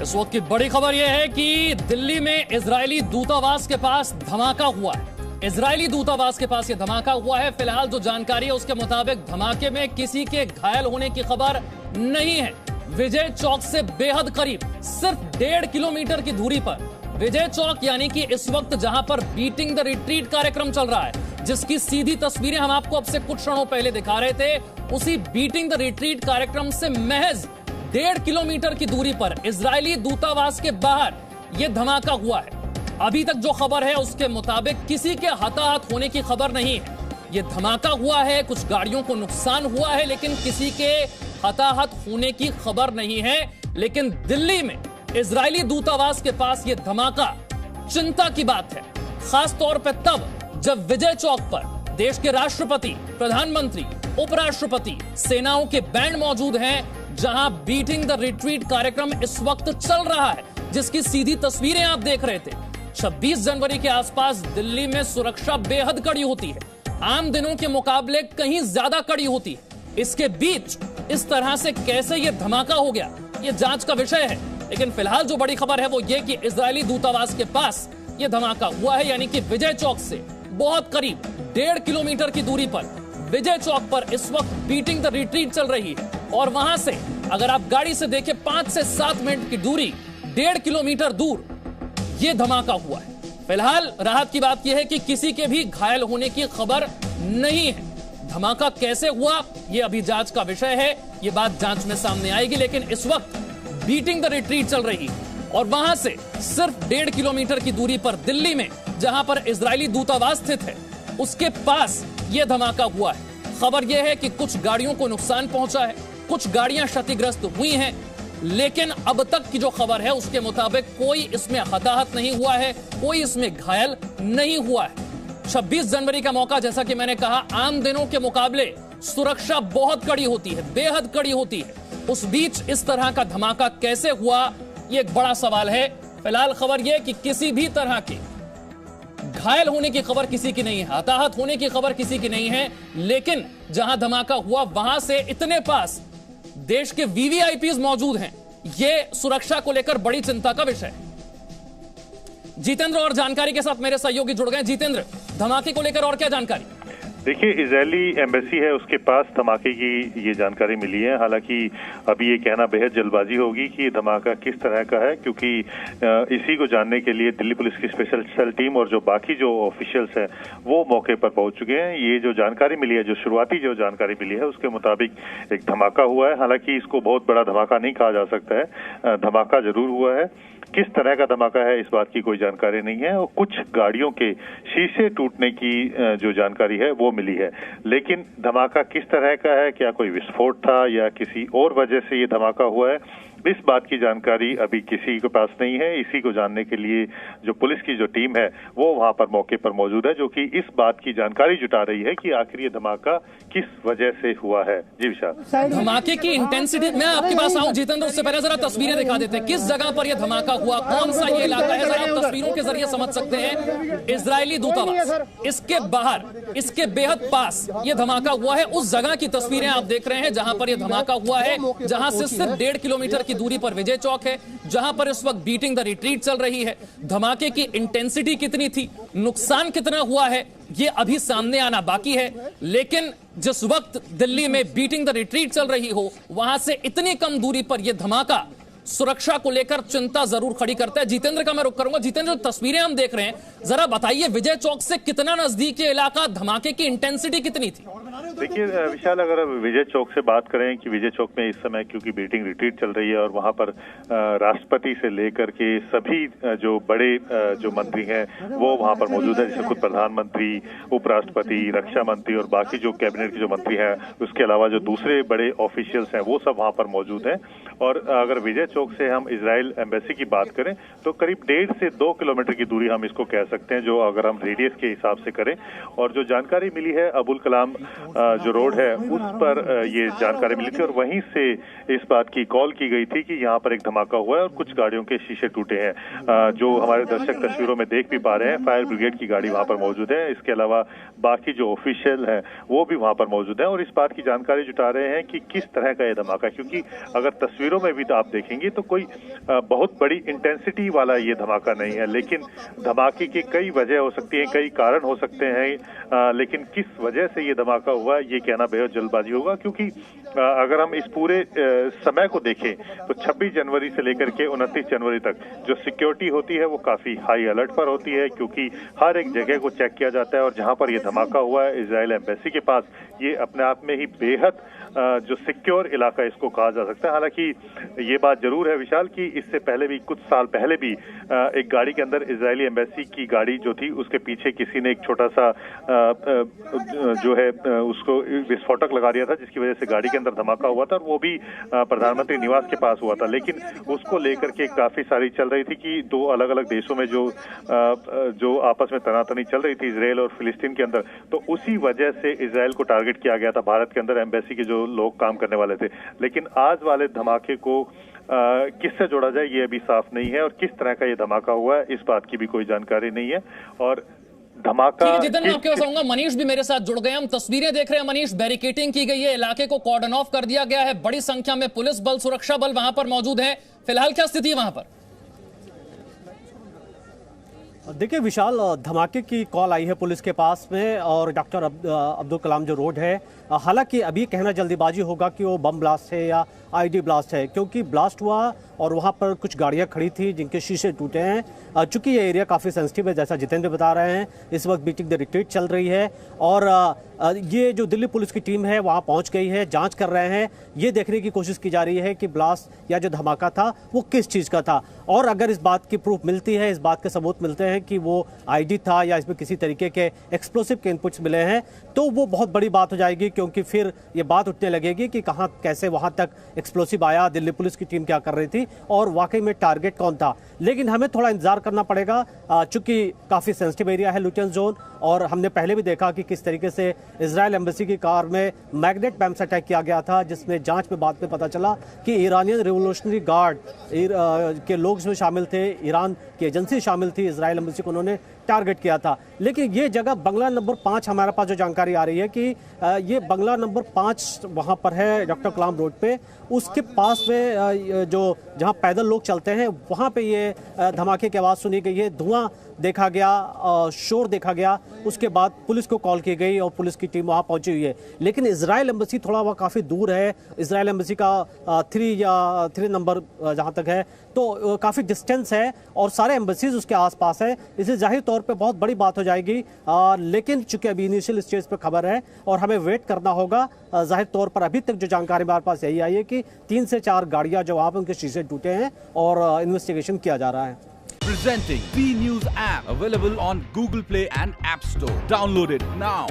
इस वक्त की बड़ी खबर यह है कि दिल्ली में इजरायली दूतावास के पास धमाका हुआ है। इजरायली दूतावास के पास यह धमाका हुआ है। फिलहाल जो जानकारी है उसके मुताबिक धमाके में किसी के घायल होने की खबर नहीं है। विजय चौक से बेहद करीब, सिर्फ 1.5 किलोमीटर की दूरी पर विजय चौक, यानी कि इस वक्त जहां पर बीटिंग द रिट्रीट कार्यक्रम चल रहा है, जिसकी सीधी तस्वीरें हम आपको अब से कुछ क्षणों पहले दिखा रहे थे, उसी बीटिंग द रिट्रीट कार्यक्रम से महज 1.5 किलोमीटर की दूरी पर इजरायली दूतावास के बाहर यह धमाका हुआ है। अभी तक जो खबर है उसके मुताबिक किसी के हताहत होने की खबर नहीं है। यह धमाका हुआ है, कुछ गाड़ियों को नुकसान हुआ है, लेकिन किसी के हताहत होने की खबर नहीं है। लेकिन दिल्ली में इजरायली दूतावास के पास यह धमाका चिंता की बात है, खास तौर पर तब जब विजय चौक पर देश के राष्ट्रपति, प्रधानमंत्री, उपराष्ट्रपति, सेनाओं के बैंड मौजूद हैं, जहां बीटिंग द रिट्रीट कार्यक्रम इस वक्त चल रहा है, जिसकी सीधी तस्वीरें आप देख रहे थे। 26 जनवरी के आसपास दिल्ली में सुरक्षा बेहद कड़ी होती है, आम दिनों के मुकाबले कहीं ज्यादा कड़ी होती है। इसके बीच इस तरह से कैसे यह धमाका हो गया, यह जांच का विषय है। लेकिन फिलहाल जो बड़ी खबर है वो ये कि इजरायली दूतावास के पास यह धमाका हुआ है, यानी कि विजय चौक से बहुत करीब 1.5 किलोमीटर की दूरी पर विजय चौक पर इस वक्त बीटिंग द रिट्रीट चल रही है। और वहां से अगर आप गाड़ी से देखें 5 से 7 मिनट की दूरी, 1.5 किलोमीटर दूर यह धमाका हुआ है। फिलहाल राहत की बात यह है कि किसी के भी घायल होने की खबर नहीं है। धमाका कैसे हुआ यह अभी जांच का विषय है, यह बात जांच में सामने आएगी। लेकिन इस वक्त बीटिंग द रिट्रीट चल रही है और वहां से सिर्फ 1.5 किलोमीटर की दूरी पर दिल्ली में जहां पर इजरायली दूतावास स्थित है, उसके पास यह धमाका हुआ है। खबर यह है कि कुछ गाड़ियों को नुकसान पहुंचा है, कुछ गाड़ियां क्षतिग्रस्त हुई हैं, लेकिन अब तक की जो खबर है उसके मुताबिक कोई इसमें हताहत नहीं हुआ है, कोई इसमें घायल नहीं हुआ है। 26 जनवरी का मौका, जैसा कि मैंने कहा, आम दिनों के मुकाबले सुरक्षा बहुत कड़ी होती है, बेहद कड़ी होती है। उस बीच इस तरह का धमाका कैसे हुआ, यह एक बड़ा सवाल है। फिलहाल खबर यह कि किसी भी तरह की घायल होने की खबर किसी की नहीं है, हताहत होने की खबर किसी की नहीं है। लेकिन जहां धमाका हुआ वहां से इतने पास देश के वीवीआईपीज मौजूद हैं, यह सुरक्षा को लेकर बड़ी चिंता का विषय है। जितेंद्र और जानकारी के साथ मेरे सहयोगी जुड़ गए। जितेंद्र, धमाके को लेकर और क्या जानकारी? देखिए, इजरायली एम्बेसी है, उसके पास धमाके की ये जानकारी मिली है। हालांकि अभी ये कहना बेहद जल्दबाजी होगी कि ये धमाका किस तरह का है, क्योंकि इसी को जानने के लिए दिल्ली पुलिस की स्पेशल सेल टीम और जो बाकी जो ऑफिशियल्स हैं वो मौके पर पहुंच चुके हैं। ये जो जानकारी मिली है, जो शुरुआती जो जानकारी मिली है, उसके मुताबिक एक धमाका हुआ है। हालांकि इसको बहुत बड़ा धमाका नहीं कहा जा सकता है, धमाका जरूर हुआ है। किस तरह का धमाका है इस बात की कोई जानकारी नहीं है, और कुछ गाड़ियों के शीशे टूटने की जो जानकारी है वो मिली है। लेकिन धमाका किस तरह का है, क्या कोई विस्फोट था या किसी और वजह से ये धमाका हुआ है, इस बात की जानकारी अभी किसी के पास नहीं है। इसी को जानने के लिए जो पुलिस की जो टीम है वो वहां पर मौके पर मौजूद है, जो कि इस बात की जानकारी जुटा रही है कि आखिर ये धमाका किस वजह से हुआ है। जी विशाल, धमाके की इंटेंसिटी, मैं आपके पास आऊं जितेंद्र, उससे पहले जरा तस्वीरें दिखा देते हैं। किस जगह पर यह धमाका हुआ, कौन सा ये इलाका है, जरा आप तस्वीरों के जरिए समझ सकते हैं। इजरायली दूतावास, इसके बाहर, इसके बेहद पास यह धमाका हुआ है। उस जगह की तस्वीरें आप देख रहे हैं जहां पर यह धमाका हुआ है, जहां से सिर्फ 1.5 किलोमीटर की दूरी पर विजय चौक है, जहां पर इस वक्त बीटिंग द रिट्रीट चल रही है। धमाके की इंटेंसिटी कितनी थी, नुकसान कितना हुआ है, यह अभी सामने आना बाकी है। लेकिन जिस वक्त दिल्ली में बीटिंग द रिट्रीट चल रही हो, वहां से इतनी कम दूरी पर यह धमाका सुरक्षा को लेकर चिंता जरूर खड़ी करता है। जितेंद्र का मैं रुख करूंगा। जितेंद्र, जो तस्वीरें हम देख रहे हैं, जरा बताइए विजय चौक से कितना नजदीक ये इलाका, धमाके की इंटेंसिटी कितनी थी? देखिए विशाल, अगर विजय चौक से बात करें कि विजय चौक में इस समय क्योंकि बीटिंग रिट्रीट चल रही है और वहां पर राष्ट्रपति से लेकर के सभी जो बड़े जो मंत्री हैं वो वहां पर मौजूद है, जैसे खुद प्रधानमंत्री, उपराष्ट्रपति, रक्षा मंत्री और बाकी जो कैबिनेट के जो मंत्री हैं, उसके अलावा जो दूसरे बड़े ऑफिशियल्स हैं वो सब वहां पर मौजूद हैं। और अगर विजय चौक से हम इजराइल एम्बेसी की बात करें तो करीब 1.5 से 2 किलोमीटर की दूरी हम इसको कह सकते हैं, जो अगर हम रेडियस के हिसाब से करें। और जो जानकारी मिली है, अबुल कलाम जो रोड है उस पर ये जानकारी मिली थी और वहीं से इस बात की कॉल की गई थी कि यहाँ पर एक धमाका हुआ है और कुछ गाड़ियों के शीशे टूटे हैं। जो हमारे दर्शक तस्वीरों में देख भी पा रहे हैं, फायर ब्रिगेड की गाड़ी वहां पर मौजूद है। इसके अलावा बाकी जो ऑफिशियल है वो भी वहां पर मौजूद है और इस बात की जानकारी जुटा रहे हैं कि किस तरह का ये धमाका, क्योंकि अगर तस्वीरों में भी आप देखेंगे तो कोई बहुत बड़ी इंटेंसिटी वाला ये धमाका नहीं है, लेकिन धमाके की कई वजह हो सकती है, कई कारण हो सकते हैं, लेकिन किस वजह से ये धमाका हुआ ये कहना बेहद जल्दबाजी होगा। क्योंकि अगर हम इस पूरे समय को देखें तो 26 जनवरी से लेकर के 29 जनवरी तक जो सिक्योरिटी होती है वो काफी हाई अलर्ट पर होती है, क्योंकि हर एक जगह को चेक किया जाता है और जहां पर ये धमाका हुआ है इजराइल एम्बेसी के पास, ये अपने आप में ही बेहद जो सिक्योर इलाका इसको कहा जा सकता है। हालांकि ये बात जरूर है विशाल कि इससे पहले भी कुछ साल पहले भी एक गाड़ी के अंदर इजरायली एम्बेसी की गाड़ी जो थी उसके पीछे किसी ने एक छोटा सा जो है उसको विस्फोटक लगा दिया था, जिसकी वजह से गाड़ी के अंदर धमाका हुआ था और वो भी प्रधानमंत्री निवास के पास हुआ था। लेकिन उसको लेकर के काफी सारी चल रही थी कि दो अलग अलग देशों में जो आपस में तनातनी चल रही थी इजराइल और फिलिस्तीन के अंदर, तो उसी वजह से इजराइल को टारगेट किया गया था भारत के अंदर एम्बेसी के जो लोग काम करने वाले थे। लेकिन आज वाले धमाके को किससे जोड़ा जाए ये अभी साफ नहीं है और किस तरह का ये धमाका हुआ है इस बात की भी कोई जानकारी नहीं है। और धमाका जितने मैं आपके पास आऊंगा, मनीष भी मेरे साथ जुड़ गए। हम तस्वीरें देख रहे हैं मनीष, बैरिकेटिंग की गई है, इलाके को कॉर्डन ऑफ कर दिया गया है, बड़ी संख्या में पुलिस बल, सुरक्षा बल वहां पर मौजूद है। फिलहाल क्या स्थिति है वहां पर? देखिए विशाल, धमाके की कॉल आई है पुलिस के पास में और डॉक्टर अब्दुल कलाम जो रोड है, हालांकि अभी कहना जल्दीबाजी होगा कि वो बम ब्लास्ट है या आईडी ब्लास्ट है, क्योंकि ब्लास्ट हुआ और वहाँ पर कुछ गाड़ियाँ खड़ी थी जिनके शीशे टूटे हैं। चूंकि ये एरिया काफ़ी सेंसिटिव है, जैसा जितेंद्र बता रहे हैं, इस वक्त बीटिंग द रिट्रीट चल रही है और ये जो दिल्ली पुलिस की टीम है वहाँ पहुँच गई है, जांच कर रहे हैं। ये देखने की कोशिश की जा रही है कि ब्लास्ट या जो धमाका था वो किस चीज़ का था, और अगर इस बात की प्रूफ मिलती है, इस बात के सबूत मिलते हैं कि वो आईडी था या इसमें किसी तरीके के एक्सप्लोसिव के इनपुट्स मिले हैं, तो वो बहुत बड़ी बात हो जाएगी, क्योंकि फिर ये बात उठने लगेगी कि कहाँ कैसे वहाँ तक एक्सप्लोसिव आया, दिल्ली पुलिस की टीम क्या कर रही थी और वाकई में टारगेट कौन था। लेकिन हमें थोड़ा इंतजार करना पड़ेगा, चूंकि काफ़ी सेंसिटिव एरिया है लुटेंस जोन, और हमने पहले भी देखा कि किस तरीके से इजराइल एम्बेसी की कार में मैग्नेट बम से अटैक किया गया था, जिसमें जांच में बाद में पता चला कि ईरानियन रिवोल्यूशनरी गार्ड के लोग इसमें शामिल थे, ईरान की एजेंसी शामिल थी, इजराइल एम्बेसी को उन्होंने टारगेट किया था। लेकिन ये जगह बंगला नंबर 5, हमारे पास जो जानकारी आ रही है कि ये बंगला नंबर 5 वहाँ पर है डॉक्टर कलाम रोड पे, उसके पास में जो जहाँ पैदल लोग चलते हैं वहाँ पे ये धमाके की आवाज़ सुनी गई है, धुआं देखा गया, शोर देखा गया। उसके बाद पुलिस को कॉल की गई और पुलिस की टीम वहाँ पहुँची हुई है। लेकिन इजराइल एम्बेसी थोड़ा वह काफ़ी दूर है, इजराइल एम्बेसी का 3 नंबर जहाँ तक है तो काफ़ी डिस्टेंस है और सारे एम्बेसीज उसके आसपास है, इसलिए जाहिर तौर पे बहुत बड़ी बात हो जाएगी। लेकिन चूंकि अभी इनिशियल स्टेज पे खबर है और हमें वेट करना होगा, जाहिर तौर पर अभी तक जो जानकारी हमारे पास यही आई है कि 3 से 4 गाड़ियां जो वहाँ पर उनके शीशे टूटे हैं और इन्वेस्टिगेशन किया जा रहा है। Presenting B News app available on Google Play and App Store. Download it now.